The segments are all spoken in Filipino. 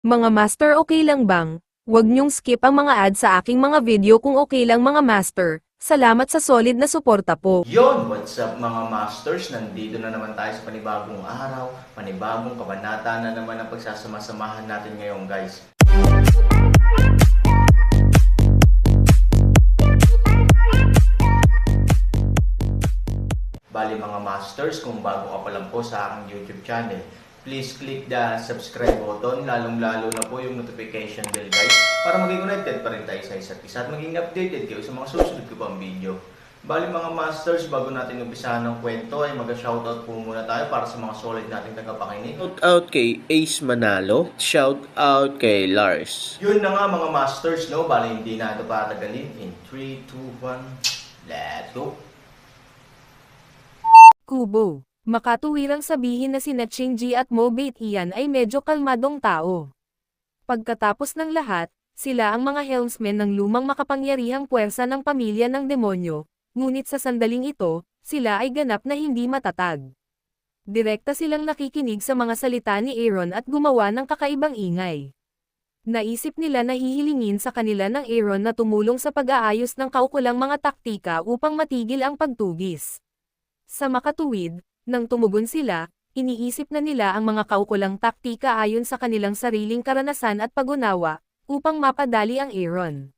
Mga master, okay lang bang? Huwag niyong skip ang mga ads sa aking mga video kung okay lang mga master. Salamat sa solid na suporta po. Yon, what's up mga masters? Nandito na naman tayo sa panibagong araw, panibagong kabanata na naman ang pagsasama-samahan natin ngayon guys. Bali mga masters, kung bago ka pa lang po sa aking YouTube channel, please click the subscribe button, lalong-lalo na po yung notification bell guys, para maging connected pa rin tayo sa isa't isa at maging updated kayo sa mga susunod ko pang video. Bali mga masters, bago natin umpisahan ng kwento ay mag-shoutout po muna tayo para sa mga solid nating tagapakinig. Shout out kay Ace Manalo. Shout out kay Lars. Yun na nga mga masters, no? Bali hindi na ito patagalin. In 3, 2, 1, let's go! Kubo. Makatuwirang sabihin na sina Shinji at Mobate Ian ay medyo kalmadong tao. Pagkatapos ng lahat, sila ang mga helmsmen ng lumang makapangyarihang puwersa ng pamilya ng demonyo, ngunit sa sandaling ito, sila ay ganap na hindi matatag. Direkta silang nakikinig sa mga salita ni Aaron at gumawa ng kakaibang ingay. Naisip nila na hihilingin sa kanila ng Aaron na tumulong sa pag-aayos ng kaukulang mga taktika upang matigil ang pagtugis. Sa makatuwid, nang tumugon sila, iniisip na nila ang mga kaukulang taktika ayon sa kanilang sariling karanasan at pag-unawa, upang mapadali ang Aaron.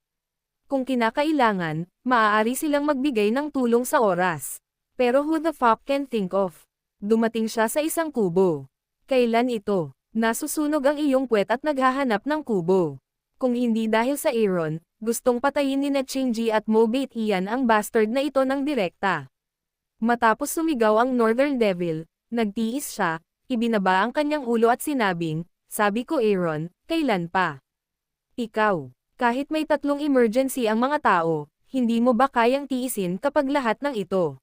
Kung kinakailangan, maaari silang magbigay ng tulong sa oras. Pero who the fuck can think of? Dumating siya sa isang kubo. Kailan ito? Nasusunog ang iyong puwet at naghahanap ng kubo. Kung hindi dahil sa Aaron, gustong patayin ni Shinji at Mobate Ian ang bastard na ito ng direkta. Matapos sumigaw ang Northern Devil, nagtiis siya, ibinaba ang kanyang ulo at sinabing, "Sabi ko Aaron, kailan pa? Ikaw, kahit may 3 emergency ang mga tao, hindi mo ba kayang tiisin kapag lahat ng ito?"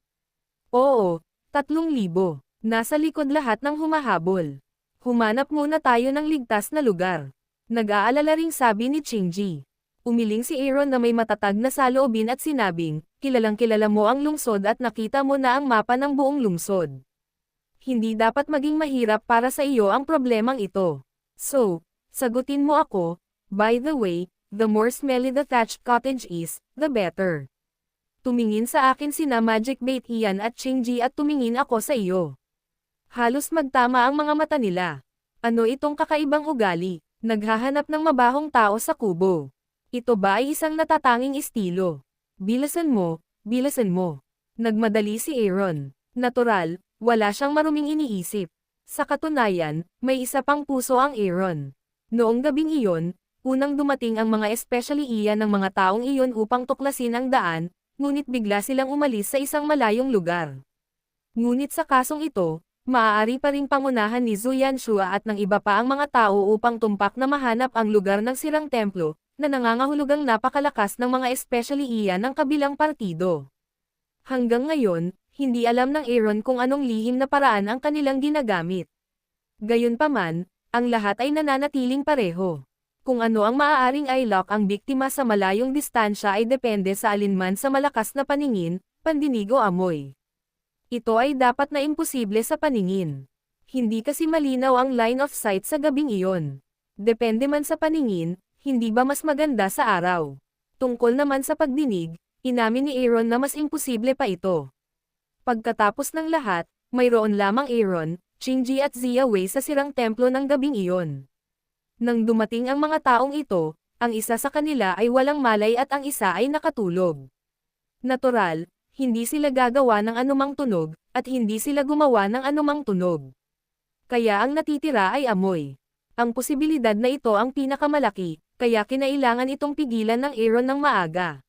"Oo, 3,000. Nasa likod lahat ng humahabol. Humanap muna tayo ng ligtas na lugar." Nag-aalala ring sabi ni Shinji. Umiling si Aaron na may matatag na saloobin at sinabing, "Kilalang-kilala mo ang lungsod at nakita mo na ang mapa ng buong lungsod. Hindi dapat maging mahirap para sa iyo ang problemang ito. So, sagutin mo ako, by the way, the more smelly the thatched cottage is, the better." Tumingin sa akin sina Mobate Ian at Shinji at tumingin ako sa iyo. Halos magtama ang mga mata nila. Ano itong kakaibang ugali? Naghahanap ng mabahong tao sa kubo. Ito ba ay isang natatanging estilo? Bilasan mo, bilasan mo. Nagmadali si Aaron. Natural, wala siyang maruming iniisip. Sa katunayan, may isa pang puso ang Aaron. Noong gabing iyon, unang dumating ang mga especially iyan ng mga taong iyon upang tuklasin ang daan, ngunit bigla silang umalis sa isang malayong lugar. Ngunit sa kasong ito, maaari pa ring pangunahan ni Zuyan Shua at ng iba pa ang mga tao upang tumpak na mahanap ang lugar ng sirang templo, na nangangahulugang napakalakas ng mga especially iyan ng kabilang partido. Hanggang ngayon, hindi alam ng Aaron kung anong lihim na paraan ang kanilang ginagamit. Gayunpaman, ang lahat ay nananatiling pareho. Kung ano ang maaaring i-lock ang biktima sa malayong distansya ay depende sa alinman sa malakas na paningin, pandinig o amoy. Ito ay dapat na imposible sa paningin. Hindi kasi malinaw ang line of sight sa gabing iyon. Depende man sa paningin, hindi ba mas maganda sa araw? Tungkol naman sa pagdinig, inamin ni Aaron na mas imposible pa ito. Pagkatapos ng lahat, mayroon lamang Aaron, Shinji at Zia Wei sa sirang templo ng gabing iyon. Nang dumating ang mga taong ito, ang isa sa kanila ay walang malay at ang isa ay nakatulog. Natural, hindi sila gagawa ng anumang tunog, at hindi sila gumawa ng anumang tunog. Kaya ang natitira ay amoy. Ang posibilidad na ito ang pinakamalaki, kaya kinailangan itong pigilan ng Aaron ng maaga.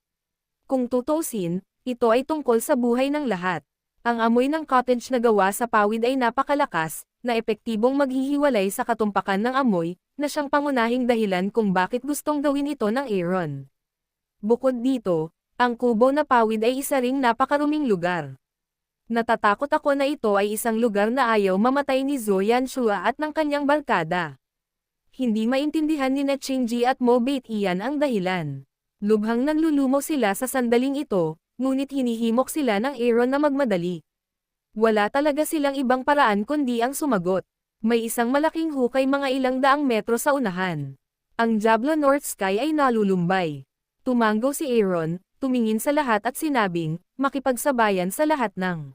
Kung tutuusin, ito ay tungkol sa buhay ng lahat. Ang amoy ng cottage na gawa sa pawid ay napakalakas, na epektibong maghihiwalay sa katumpakan ng amoy, na siyang pangunahing dahilan kung bakit gustong gawin ito ng Aaron. Bukod dito, ang kubo na pawid ay isa ring napakaruming lugar. Natatakot ako na ito ay isang lugar na ayaw mamatay ni Zuyan Shua at ng kanyang barkada. Hindi maintindihan ni Shinji at Mobate Ian ang dahilan. Lubhang nanlulumo sila sa sandaling ito, ngunit hinihimok sila ng Aaron na magmadali. Wala talaga silang ibang paraan kundi ang sumagot. May isang malaking hukay mga ilang daang metro sa unahan. Ang Diablo North Sky ay nalulumbay. Tumango si Aaron, tumingin sa lahat at sinabing, makipagsabayan sa lahat ng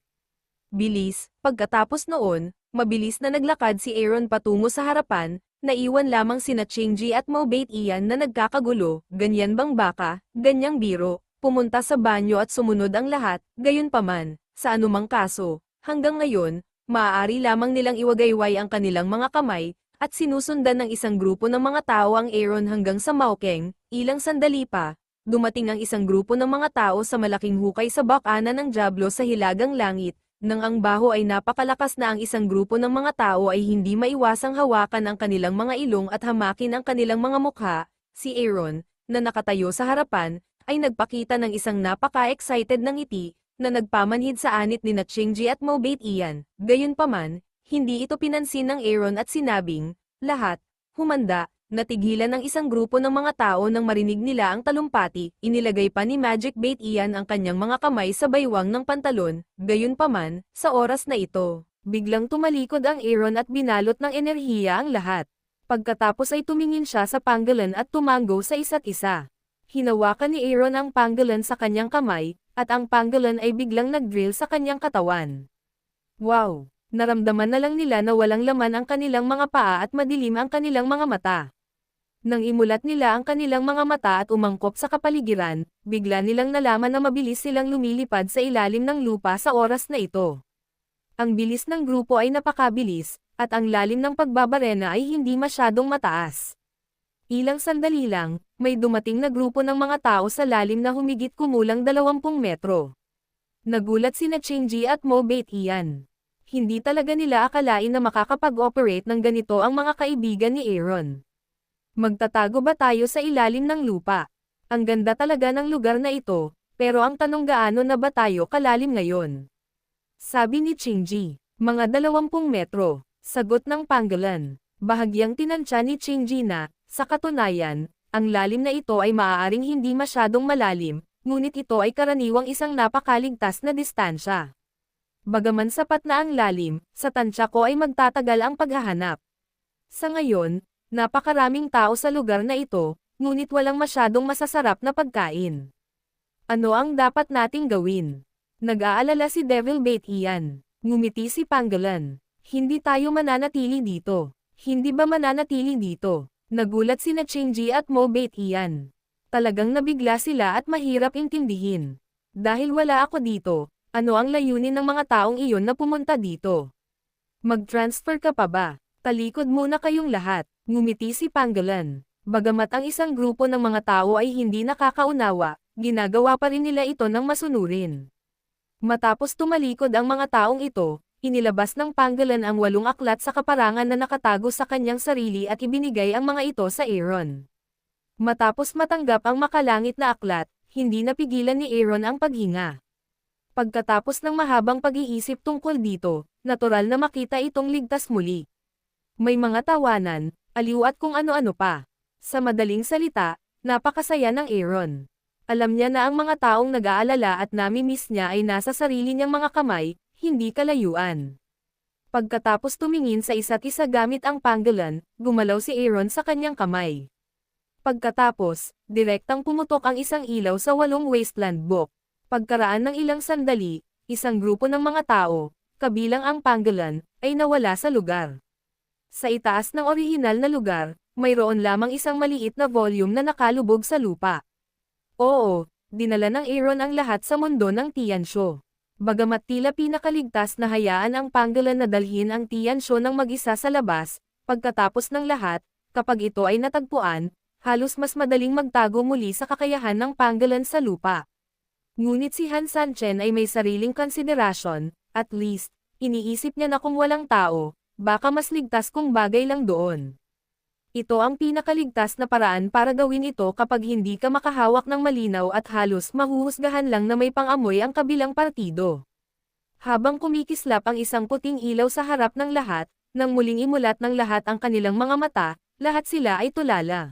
bilis. Pagkatapos noon, mabilis na naglakad si Aaron patungo sa harapan, naiwan lamang sina Changji at Mobait Ian na nagkakagulo, ganyan bang baka, ganyang biro, pumunta sa banyo at sumunod ang lahat, gayunpaman, sa anumang kaso, hanggang ngayon, maaari lamang nilang iwagayway ang kanilang mga kamay, at sinusundan ng isang grupo ng mga tao ang Aaron hanggang sa Maokeng, ilang sandali pa, dumating ang isang grupo ng mga tao sa malaking hukay sa bakanan ng Diablo sa hilagang langit, nang ang baho ay napakalakas na ang isang grupo ng mga tao ay hindi maiwasang hawakan ang kanilang mga ilong at hamakin ang kanilang mga mukha, si Aaron, na nakatayo sa harapan, ay nagpakita ng isang napaka-excited na ngiti, na nagpamanhid sa anit ni Changji at Mobait Ian. Gayunpaman, hindi ito pinansin ng Aaron at sinabing, lahat, humanda, natigilan ng isang grupo ng mga tao nang marinig nila ang talumpati, inilagay pa ni Magic Bait Ian ang kanyang mga kamay sa baywang ng pantalon, gayunpaman, sa oras na ito, biglang tumalikod ang Aaron at binalot ng enerhiya ang lahat. Pagkatapos ay tumingin siya sa pangolin at tumango sa isa't isa. Hinawakan ni Aaron ang pangolin sa kanyang kamay, at ang pangolin ay biglang nag-drill sa kanyang katawan. Wow! Naramdaman na lang nila na walang laman ang kanilang mga paa at madilim ang kanilang mga mata. Nang imulat nila ang kanilang mga mata at umangkop sa kapaligiran, bigla nilang nalaman na mabilis silang lumilipad sa ilalim ng lupa sa oras na ito. Ang bilis ng grupo ay napakabilis, at ang lalim ng pagbabarena ay hindi masyadong mataas. Ilang sandali lang, may dumating na grupo ng mga tao sa lalim na humigit kumulang 20 metro. Nagulat sina Changji at Mobait Ian. Hindi talaga nila akalain na makakapag-operate ng ganito ang mga kaibigan ni Aaron. Magtatago ba tayo sa ilalim ng lupa? Ang ganda talaga ng lugar na ito, pero ang tanong gaano na ba tayo kalalim ngayon? Sabi ni Changji, mga 20 metro, sagot ng pangolin. Bahagyang tinansya ni Changji na, sa katunayan, ang lalim na ito ay maaaring hindi masyadong malalim, ngunit ito ay karaniwang isang napakaligtas na distansya. Bagaman sapat na ang lalim, sa tansya ko ay magtatagal ang paghahanap. Sa ngayon, napakaraming tao sa lugar na ito, ngunit walang masyadong masasarap na pagkain. Ano ang dapat nating gawin? Nag-aalala si Devil Bait Ian. Ngumiti si Pangolin. Hindi tayo mananatili dito. Hindi ba mananatili dito? Nagulat sina Changji at Mobait Ian. Talagang nabigla sila at mahirap intindihin. Dahil wala ako dito. Ano ang layunin ng mga taong iyon na pumunta dito? Mag-transfer ka pa ba? Talikod muna kayong lahat, ngumiti si Pangolin. Bagamat ang isang grupo ng mga tao ay hindi nakakaunawa, ginagawa pa rin nila ito ng masunurin. Matapos tumalikod ang mga taong ito, inilabas ng Pangolin ang 8 aklat sa kaparangan na nakatago sa kanyang sarili at ibinigay ang mga ito sa Aaron. Matapos matanggap ang makalangit na aklat, hindi napigilan ni Aaron ang paghinga. Pagkatapos ng mahabang pag-iisip tungkol dito, natural na makita itong ligtas muli. May mga tawanan, aliw at kung ano-ano pa. Sa madaling salita, napakasaya ng Aaron. Alam niya na ang mga taong nag-aalala at nami-miss niya ay nasa sarili niyang mga kamay, hindi kalayuan. Pagkatapos tumingin sa isa't isa gamit ang pangolin, gumalaw si Aaron sa kanyang kamay. Pagkatapos, direktang pumutok ang isang ilaw sa 8 wasteland book. Pagkaraan ng ilang sandali, isang grupo ng mga tao, kabilang ang pangolin, ay nawala sa lugar. Sa itaas ng orihinal na lugar, mayroon lamang isang maliit na volume na nakalubog sa lupa. Oo, dinala ng Aaron ang lahat sa mundo ng Tianshu. Bagamat tila pinakaligtas na hayaan ang pangolin na dalhin ang Tianshu ng mag-isa sa labas, pagkatapos ng lahat, kapag ito ay natagpuan, halos mas madaling magtago muli sa kakayahan ng pangolin sa lupa. Ngunit si Han Sanchen ay may sariling konsiderasyon, at least, iniisip niya na kung walang tao, baka mas ligtas kung bagay lang doon. Ito ang pinakaligtas na paraan para gawin ito kapag hindi ka makahawak ng malinaw at halos mahuhusgahan lang na may pang-amoy ang kabilang partido. Habang kumikislap ang isang puting ilaw sa harap ng lahat, nang muling imulat ng lahat ang kanilang mga mata, lahat sila ay tulala.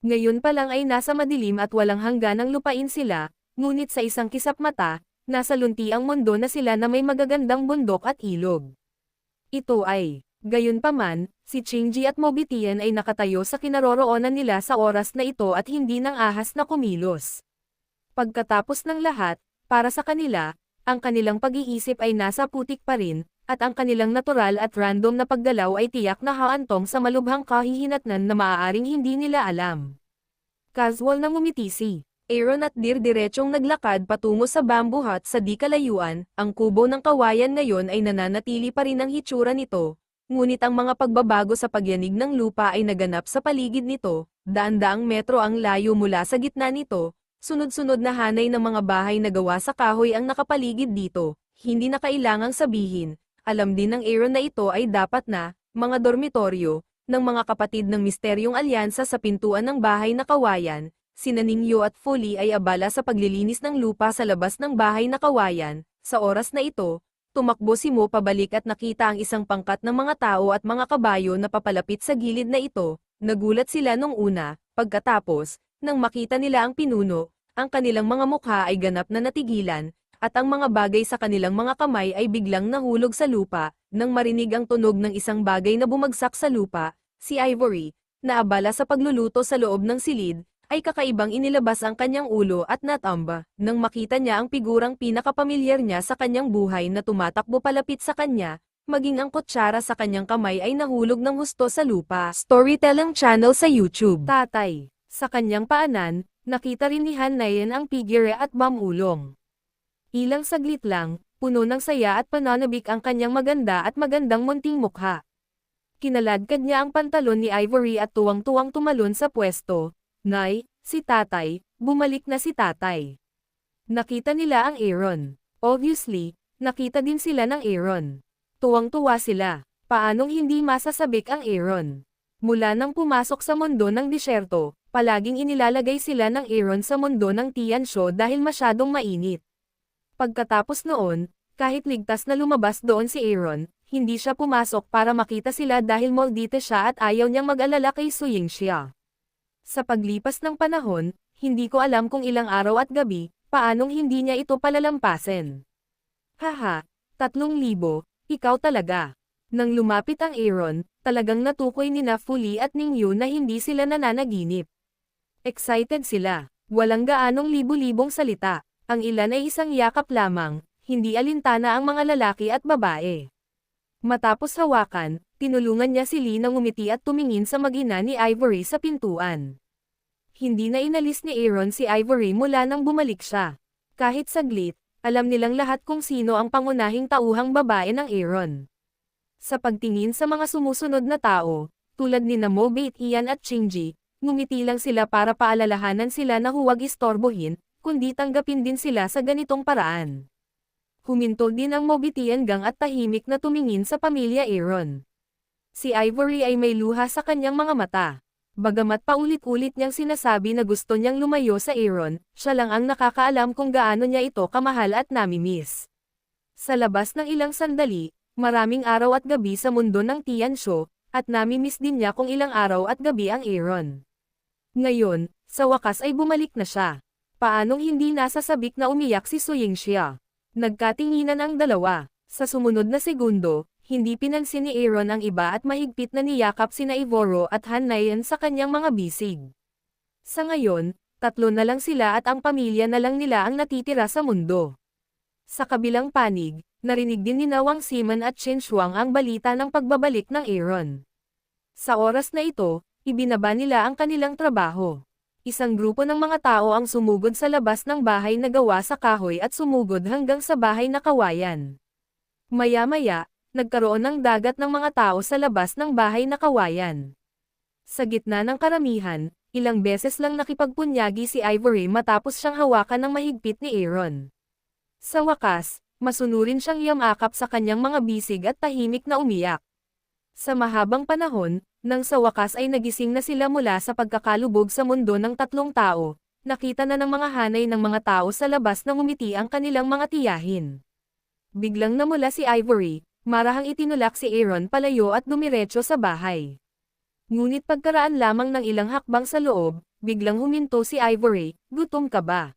Ngayon pa lang ay nasa madilim at walang hangganang lupain sila, ngunit sa isang kisap mata, nasa lunti ang mundo na sila na may magagandang bundok at ilog. Ito ay Gayunpaman, si Shinji at Mobitian ay nakatayo sa kinaroroonan nila sa oras na ito at hindi nang ahas na kumilos. Pagkatapos ng lahat, para sa kanila, ang kanilang pag-iisip ay nasa putik pa rin, at ang kanilang natural at random na paggalaw ay tiyak na haantong sa malubhang kahihinatnan na maaaring hindi nila alam. Casual na ngumiti si Aaron at dirdiretsong naglakad patungo sa bamboo hut sa di kalayuan. Ang kubo ng kawayan ngayon ay nananatili pa rin ang hitsura nito, ngunit ang mga pagbabago sa pagyanig ng lupa ay naganap sa paligid nito, daan-daang metro ang layo mula sa gitna nito, sunod-sunod na hanay ng mga bahay na gawa sa kahoy ang nakapaligid dito. Hindi na kailangang sabihin, alam din ng Aaron na ito ay dapat na, mga dormitoryo, ng mga kapatid ng misteryong alyansa sa pintuan ng bahay na kawayan. Sina Ningyo at Foley ay abala sa paglilinis ng lupa sa labas ng bahay na kawayan. Sa oras na ito, tumakbo si Mo pabalik at nakita ang isang pangkat ng mga tao at mga kabayo na papalapit sa gilid na ito. Nagulat sila nung una, pagkatapos, nang makita nila ang pinuno, ang kanilang mga mukha ay ganap na natigilan, at ang mga bagay sa kanilang mga kamay ay biglang nahulog sa lupa. Nang marinig ang tunog ng isang bagay na bumagsak sa lupa, si Ivory, na abala sa pagluluto sa loob ng silid, ay kakaibang inilabas ang kanyang ulo at natamba. Nang makita niya ang figurang pinakapamilyar niya sa kanyang buhay na tumatakbo palapit sa kanya, maging ang kutsara sa kanyang kamay ay nahulog ng husto sa lupa. Storytelling channel sa YouTube. Tatay. Sa kanyang paanan, nakita rin ni Hanayan ang figure at mamulong. Ilang saglit lang, puno ng saya at pananabik ang kanyang maganda at magandang munting mukha. Kinaladkad niya ang pantalon ni Ivory at tuwang-tuwang tumalon sa pwesto. Nay, si tatay, bumalik na si tatay. Nakita nila ang Aaron. Obviously, nakita din sila ng Aaron. Tuwang-tuwa sila. Paanong hindi masasabik ang Aaron? Mula nang pumasok sa mundo ng disyerto, palaging inilalagay sila ng Aaron sa mundo ng Tiansho dahil masyadong mainit. Pagkatapos noon, kahit ligtas na lumabas doon si Aaron, hindi siya pumasok para makita sila dahil moldite siya at ayaw niyang mag-alala kay Suyingxia. Sa paglipas ng panahon, hindi ko alam kung ilang araw at gabi, paanong hindi niya ito palalampasin. Haha, 3,000, ikaw talaga. Nang lumapit ang Aaron, talagang natukoy ni na Foley at Ningyu na hindi sila nananaginip. Excited sila, walang gaanong libu-libong salita, ang ilan ay isang yakap lamang, hindi alintana ang mga lalaki at babae. Matapos hawakan, tinulungan niya si Lee na ngumiti at tumingin sa mag-ina ni Ivory sa pintuan. Hindi na inalis ni Aaron si Ivory mula nang bumalik siya. Kahit saglit, alam nilang lahat kung sino ang pangunahing tauhang babae ng Aaron. Sa pagtingin sa mga sumusunod na tao, tulad ni Mobate Ian at Shinji, ngumiti lang sila para paalalahanan sila na huwag istorbohin, kundi tanggapin din sila sa ganitong paraan. Huminto din ang Mobitian Gang at tahimik na tumingin sa pamilya Aaron. Si Ivory ay may luha sa kanyang mga mata. Bagamat paulit-ulit niyang sinasabi na gusto niyang lumayo sa Aaron, siya lang ang nakakaalam kung gaano niya ito kamahal at namimiss. Sa labas ng ilang sandali, maraming araw at gabi sa mundo ng Tiansho, at namimiss din niya kung ilang araw at gabi ang Aaron. Ngayon, sa wakas ay bumalik na siya. Paanong hindi nasasabik na umiyak si Suyingxia? Nagkatinginan ang dalawa. Sa sumunod na segundo, hindi pinansin ni Aaron ang iba at mahigpit na niyakap sina Ivoro at Hanayan sa kanyang mga bisig. Sa ngayon, 3 na lang sila at ang pamilya na lang nila ang natitira sa mundo. Sa kabilang panig, narinig din ni Wang Simon at Chen Shuang ang balita ng pagbabalik ng Aaron. Sa oras na ito, ibinaba nila ang kanilang trabaho. Isang grupo ng mga tao ang sumugod sa labas ng bahay na gawa sa kahoy at sumugod hanggang sa bahay na kawayan. Maya-maya, nagkaroon ng dagat ng mga tao sa labas ng bahay na kawayan. Sa gitna ng karamihan, ilang beses lang nakipagpunyagi si Ivory matapos siyang hawakan ng mahigpit ni Aaron. Sa wakas, masunurin siyang yamakap sa kanyang mga bisig at tahimik na umiyak. Sa mahabang panahon, nang sa wakas ay nagising na sila mula sa pagkakalubog sa mundo ng 3 tao, nakita na ng mga hanay ng mga tao sa labas na ngumiti ang kanilang mga tiyahin. Biglang namula si Ivory, marahang itinulak si Aaron palayo at dumiretso sa bahay. Ngunit pagkaraan lamang ng ilang hakbang sa loob, biglang huminto si Ivory, "Gutom ka ba?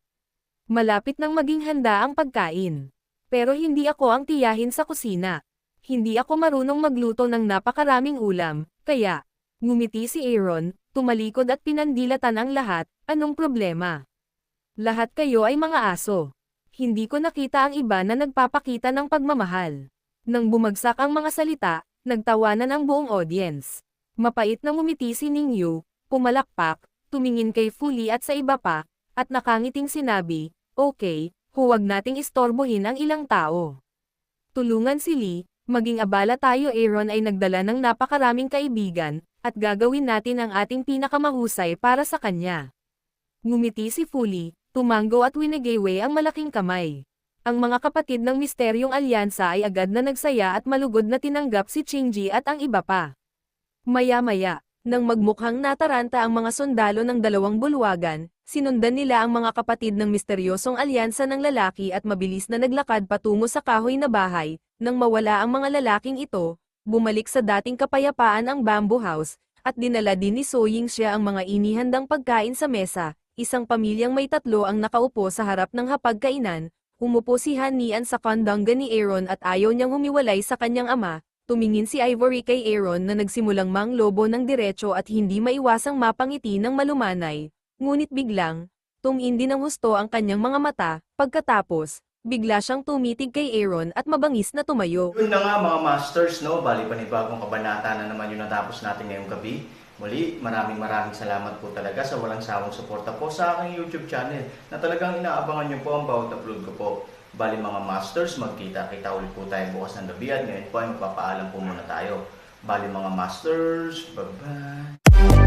Malapit nang maging handa ang pagkain. Pero hindi ako ang tiyahin sa kusina. Hindi ako marunong magluto ng napakaraming ulam, kaya, ngumiti si Aaron, tumalikod at pinandilatan ang lahat, anong problema? Lahat kayo ay mga aso. Hindi ko nakita ang iba na nagpapakita ng pagmamahal. Nang bumagsak ang mga salita, nagtawanan ang buong audience. Mapait na ngumiti si Ningyu, pumalakpak, tumingin kay Fully at sa iba pa, at nakangiting sinabi, okay, huwag nating istorbohin ang ilang tao. Tulungan si Lee, maging abala tayo. Aaron ay nagdala ng napakaraming kaibigan, at gagawin natin ang ating pinakamahusay para sa kanya. Ngumiti si Fully, tumango at winigayway ang malaking kamay. Ang mga kapatid ng misteryong alyansa ay agad na nagsaya at malugod na tinanggap si Shinji at ang iba pa. Maya-maya, nang magmukhang nataranta ang mga sundalo ng dalawang bulwagan, sinundan nila ang mga kapatid ng misteryosong alyansa ng lalaki at mabilis na naglakad patungo sa kahoy na bahay. Nang mawala ang mga lalaking ito, bumalik sa dating kapayapaan ang bamboo house, at dinala din ni So Ying-xia ang mga inihandang pagkain sa mesa. Isang pamilyang may tatlo ang nakaupo sa harap ng hapagkainan. Umupo si Han Nian sa kandangga ni Aaron at ayaw niyang humiwalay sa kanyang ama. Tumingin si Ivory kay Aaron na nagsimulang manglobo ng diretso at hindi maiwasang mapangiti ng malumanay. Ngunit biglang, tumindi ng husto ang kanyang mga mata. Pagkatapos, bigla siyang tumitig kay Aaron at mabangis na tumayo. Yun na nga mga masters, no? Bali panibagong kabanata na naman yung natapos natin ngayong gabi. Muli, maraming salamat po talaga sa walang sawang suporta po sa aking YouTube channel na talagang inaabangan nyo po ang bawat upload ko po. Bali mga masters, magkita-kita ulit po tayo bukas ng gabi at ngayon po ay magpapaalam po muna tayo. Bali mga masters, bye-bye!